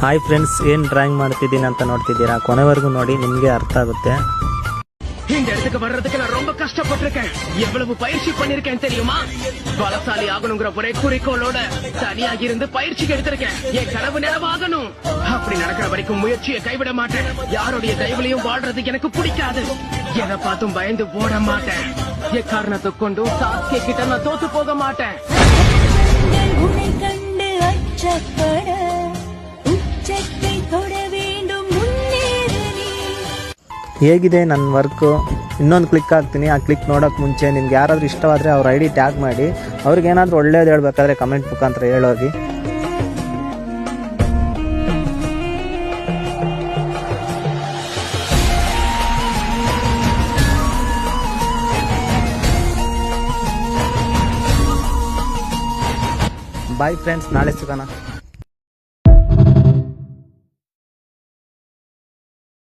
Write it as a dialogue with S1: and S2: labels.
S1: Hi friends, ಏನು drawing ಮಾಡ್ತಿದ್ದೀನಿ ಅಂತ ನೋಡ್ತಿದ್ದೀರಾ? ಕೊನೆವರೆಗೂ ನೋಡಿ, ನಿಮಗೆ ಅರ್ಥ ಆಗುತ್ತೆ.
S2: இந்த இடத்துக்கு வர்றதுக்கு நான் ரொம்ப கஷ்டப்பட்டிருக்கேன். எவ்வளவு பயிற்சி பண்ணிருக்கேன் தெரியுமா? பலசாலி ஆகணுங்கிற ஒரே குறிக்கோளோட தனியாக இருந்து பயிற்சிக்கு எடுத்திருக்கேன். என் கனவு நினைவாகணும். அப்படி நடக்கிற வரைக்கும் முயற்சியை கைவிட மாட்டேன். யாருடைய தயவுலையும் வாழ்றது எனக்கு பிடிக்காது. எதை பார்த்தும் பயந்து ஓட மாட்டேன். எக்காரணத்தை கொண்டும் சாஸ்கே கிட்ட நான் தோத்து போக மாட்டேன்.
S1: ಹೇಗಿದೆ ನನ್ನ ವರ್ಕು? ಇನ್ನೊಂದು ಕ್ಲಿಕ್ ಹಾಕ್ತೀನಿ. ಆ ಕ್ಲಿಕ್ ನೋಡೋಕ್ಕೆ ಮುಂಚೆ ನಿಮ್ಗೆ ಯಾರಾದರೂ ಇಷ್ಟವಾದರೆ ಅವ್ರ ID ಟ್ಯಾಗ್ ಮಾಡಿ. ಅವ್ರಿಗೇನಾದರೂ ಒಳ್ಳೇದು ಹೇಳ್ಬೇಕಾದ್ರೆ ಕಮೆಂಟ್ ಮುಖಾಂತರ ಹೇಳೋಗಿ. ಬಾಯ್ ಫ್ರೆಂಡ್ಸ್, ನಾಳೆ ಸಿಗೋಣ.